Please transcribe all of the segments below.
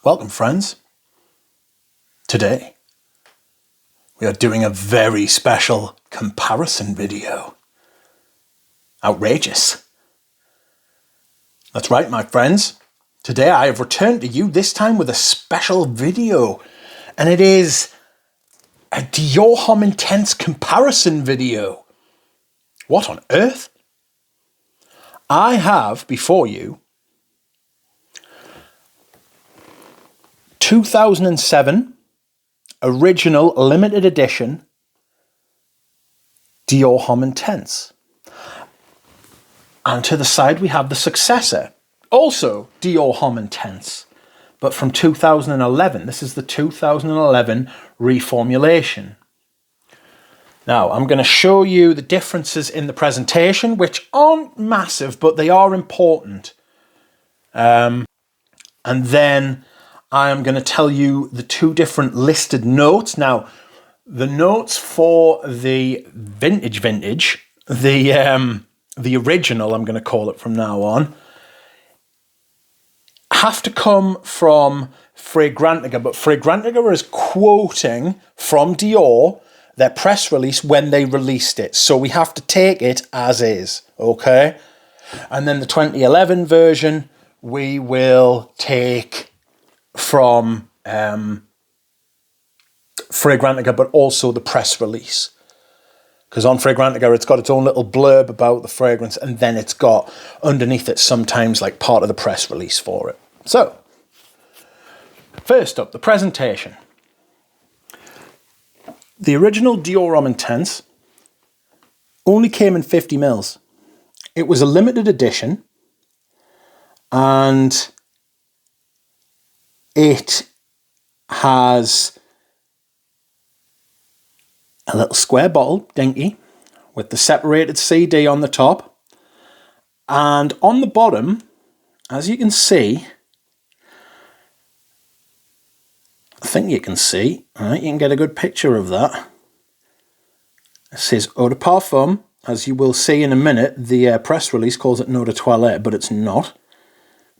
Welcome, friends. Today, we are doing a very special comparison video. Outrageous. That's right, my friends. Today I have returned to you, this time with a special video. And it is a Dior Homme Intense comparison video. What on earth? I have before you 2007 original limited edition Dior Homme Intense. And to the side we have the successor, also Dior Homme Intense, but from 2011. This is the 2011 reformulation. Now, I'm going to show you the differences in the presentation, which aren't massive, but they are important. And then I am going to tell you the two different listed notes. Now, the notes for the vintage, the original, I'm going to call it from now on, have to come from Fragrantica, but Fragrantica is quoting from Dior their press release when they released it. So we have to take it as is, okay? And then the 2011 version, we will take from Fragrantica, but also the press release. Because on Fragrantica, it's got its own little blurb about the fragrance, and then it's got underneath it sometimes like part of the press release for it. So, first up, the presentation. The original Dior Homme Intense only came in 50 mils. It was a limited edition, and it has a little square bottle, dinky, with the separated CD on the top. And on the bottom, as you can see, I think you can see, right? You can get a good picture of that. It says Eau de Parfum. As you will see in a minute, the press release calls it Eau de Toilette, but it's not.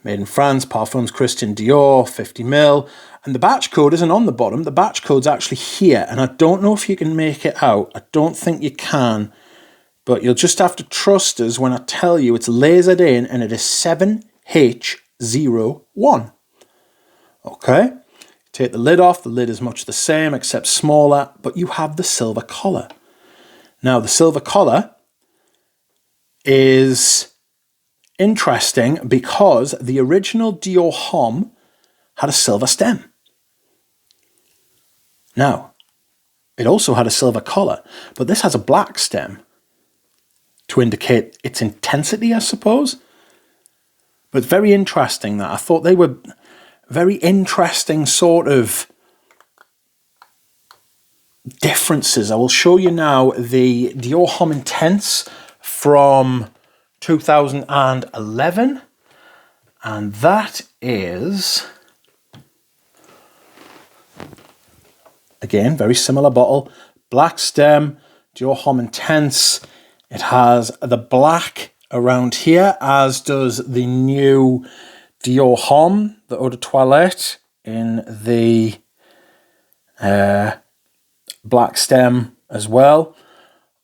Made in France, Parfums Christian Dior, 50 ml. And the batch code isn't on the bottom. The batch code's actually here. And I don't know if you can make it out. I don't think you can. But you'll just have to trust us when I tell you it's lasered in, and it is 7H01. Okay? Take the lid off. The lid is much the same, except smaller. But you have the silver collar. Now, the silver collar is interesting because the original Dior Homme had a silver stem. Now, it also had a silver collar, but this has a black stem to indicate its intensity, I suppose. But it's very interesting that. I thought they were very interesting sort of differences. I will show you now the Dior Homme Intense from 2011, and that is, again, very similar bottle, black stem, Dior Homme Intense. It has the black around here, as does the new Dior Homme, the Eau de Toilette, in the black stem as well.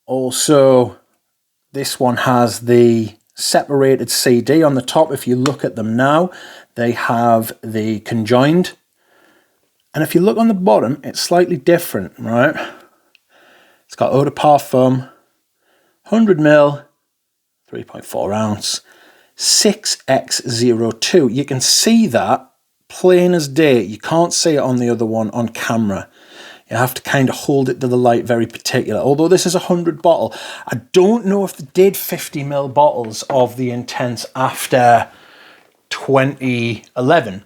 Also, this one has the separated CD on the top. If you look at them now, they have the conjoined. And if you look on the bottom, it's slightly different, right? It's got Eau de Parfum, 100 ml, 3.4 ounce, 6X02. You can see that plain as day. You can't see it on the other one on camera. You have to kind of hold it to the light very particular. Although this is a 100 bottle. I don't know if they did 50 ml bottles of the Intense after 2011.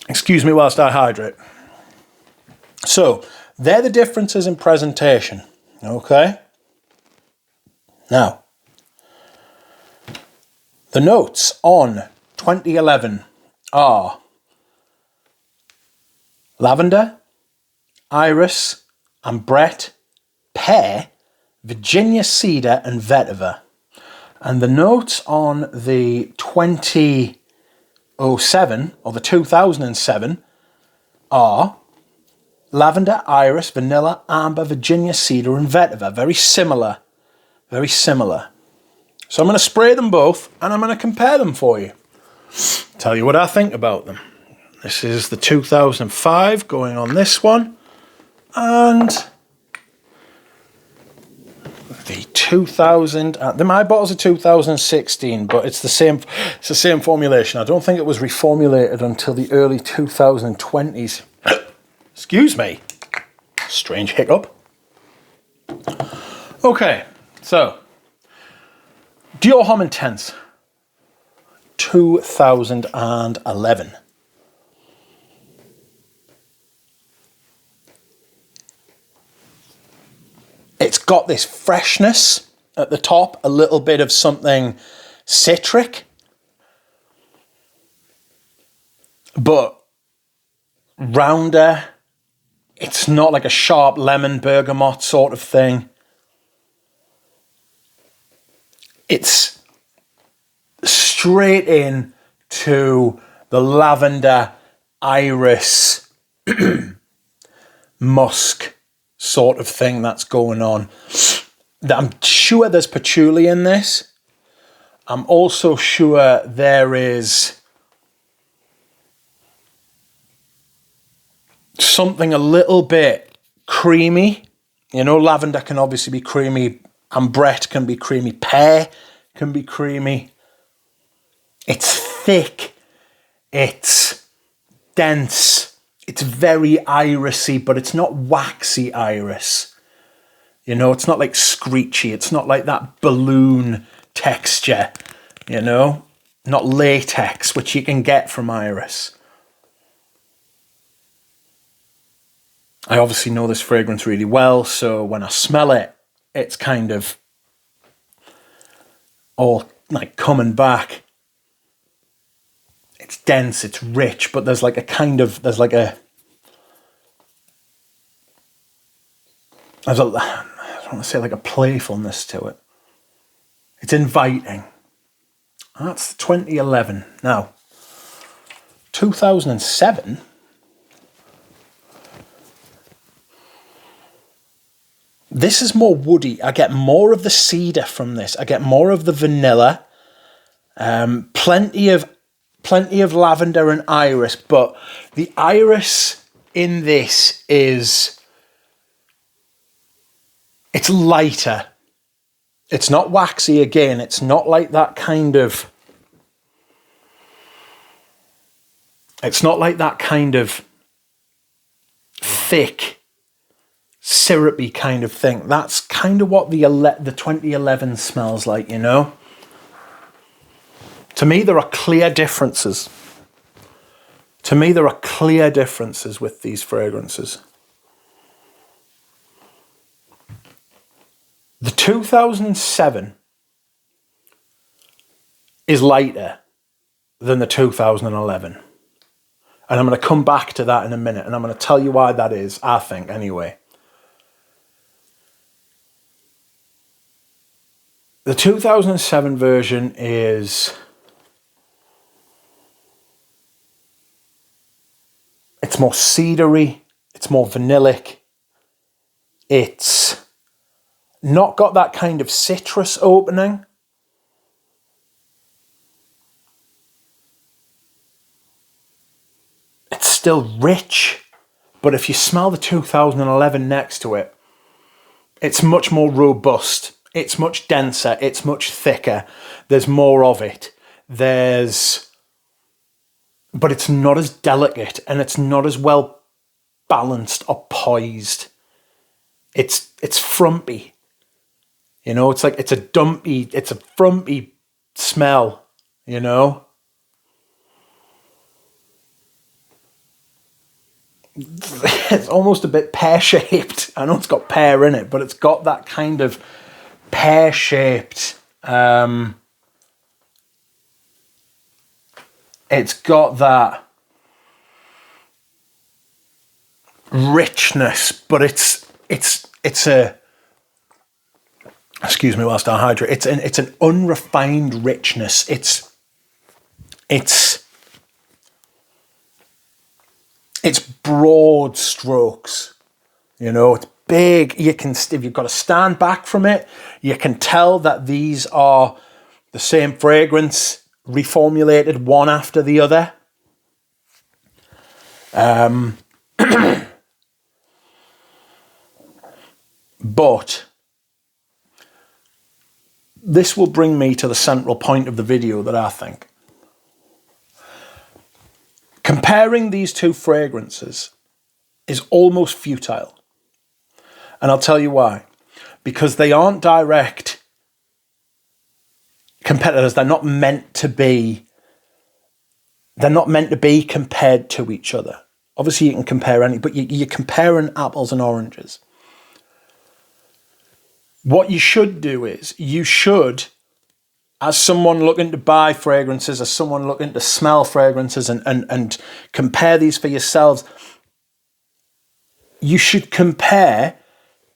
Excuse me whilst I hydrate. So, they're the differences in presentation. Okay? Now, the notes on 2011 are lavender, iris, ambrette, pear, Virginia cedar and vetiver. And the notes on the 20 07 or the 2007 are lavender, iris, vanilla, amber, Virginia cedar and vetiver. Very similar. Very similar. So I'm going to spray them both and I'm going to compare them for you. Tell you what I think about them. This is the 2005 going on this one. And the 2000, my bottles are 2016, but it's the same formulation. I don't think it was reformulated until the early 2020s. Excuse me. Strange hiccup. Okay, so Dior Homme Intense 2011. It's got this freshness at the top, a little bit of something citric, but rounder. It's not like a sharp lemon bergamot sort of thing. It's straight in to the lavender, iris, musk sort of thing that's going on. I'm sure there's patchouli in this. I'm also sure there is something a little bit creamy. You know, lavender can obviously be creamy. Ambrette can be creamy. Pear can be creamy. It's thick. It's dense. It's very irisy, but it's not waxy iris. You know, it's not like screechy. It's not like that balloon texture, you know? Not latex, which you can get from iris. I obviously know this fragrance really well, so when I smell it, it's kind of all like coming back. It's dense, it's rich, but there's like a kind of, I don't want to say like a playfulness to it. It's inviting. That's 2011. Now, 2007, this is more woody. I get more of the cedar from this. I get more of the vanilla. Plenty of lavender and iris, but the iris in this it's lighter. It's not waxy again. It's not like that kind of, thick, syrupy kind of thing. That's kind of what the 2011 smells like, you know? To me, there are clear differences. With these fragrances. The 2007 is lighter than the 2011. And I'm going to come back to that in a minute, and I'm going to tell you why that is, I think, anyway. The 2007 version is... it's more cedary, it's more vanillic, it's not got that kind of citrus opening. It's still rich, but if you smell the 2011 next to it, it's much more robust, it's much denser, it's much thicker, there's more of it, but it's not as delicate and it's not as well balanced or poised. It's frumpy. You know, it's a frumpy smell, you know? It's almost a bit pear-shaped. I know it's got pear in it, but it's got that kind of pear-shaped... it's got that richness, but it's a... excuse me whilst I hydrate. It's an unrefined richness. It's It's broad strokes, you know, it's big. You can, if you've got to stand back from it, you can tell that these are the same fragrance, reformulated one after the other. But this will bring me to the central point of the video that I think. Comparing these two fragrances is almost futile. And I'll tell you why. Because they aren't direct competitors. They're not meant to be compared to each other. Obviously you can compare any, but you're comparing apples and oranges. What you should do is, you should, as someone looking to buy fragrances, as someone looking to smell fragrances and compare these for yourselves, you should compare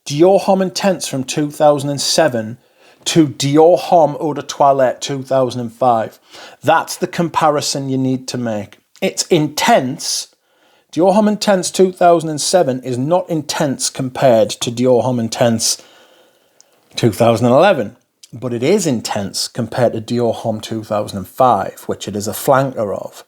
Dior Homme Intense from 2007 to Dior Homme Eau de Toilette 2005. That's the comparison you need to make. It's intense. Dior Homme Intense 2007 is not intense compared to Dior Homme Intense 2011, but it is intense compared to Dior Homme 2005, which it is a flanker of.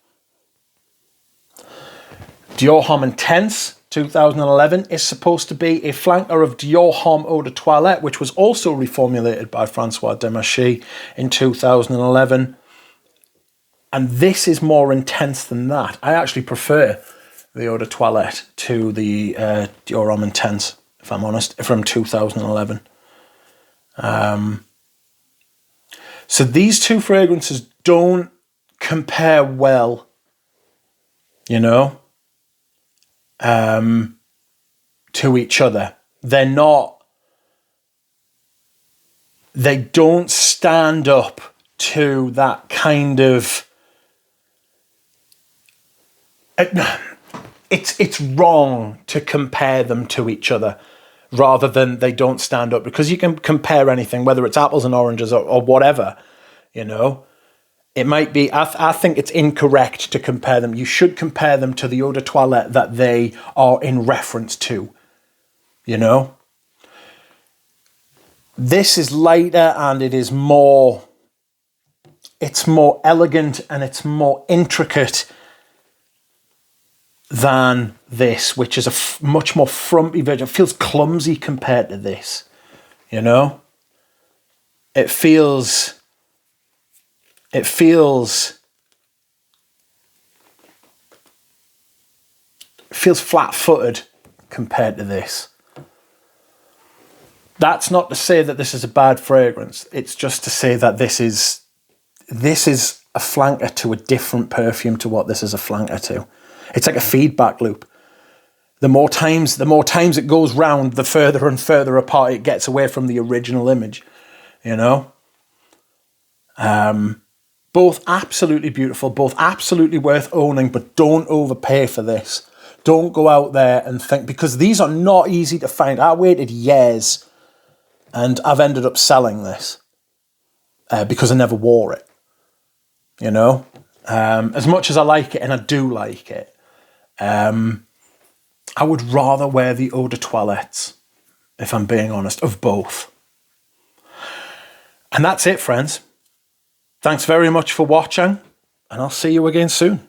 Dior Homme Intense 2011 is supposed to be a flanker of Dior Homme Eau de Toilette, which was also reformulated by Francois Demachy in 2011. And this is more intense than that. I actually prefer the Eau de Toilette to the Dior Homme Intense, if I'm honest, from 2011. So these two fragrances don't compare well, you know, to each other. They don't stand up to that kind of, it's wrong to compare them to each other rather than they don't stand up, because you can compare anything, whether it's apples and oranges or whatever, you know. It might be, I think it's incorrect to compare them. You should compare them to the Eau de Toilette that they are in reference to, you know. This is lighter and it is more, it's more elegant and it's more intricate than this, which is a much more frumpy version. It feels clumsy compared to this, you know. It feels flat-footed compared to this. That's not to say that this is a bad fragrance. It's just to say that this is a flanker to a different perfume to what this is a flanker to. It's like a feedback loop. The more times it goes round, the further and further apart it gets away from the original image, you know. Both absolutely beautiful, both absolutely worth owning, but don't overpay for this. Don't go out there and think, because these are not easy to find. I waited years and I've ended up selling this because I never wore it, you know. As much as I like it, and I do like it, I would rather wear the Eau de Toilettes, if I'm being honest, of both. And that's it, friends. Thanks very much for watching, and I'll see you again soon.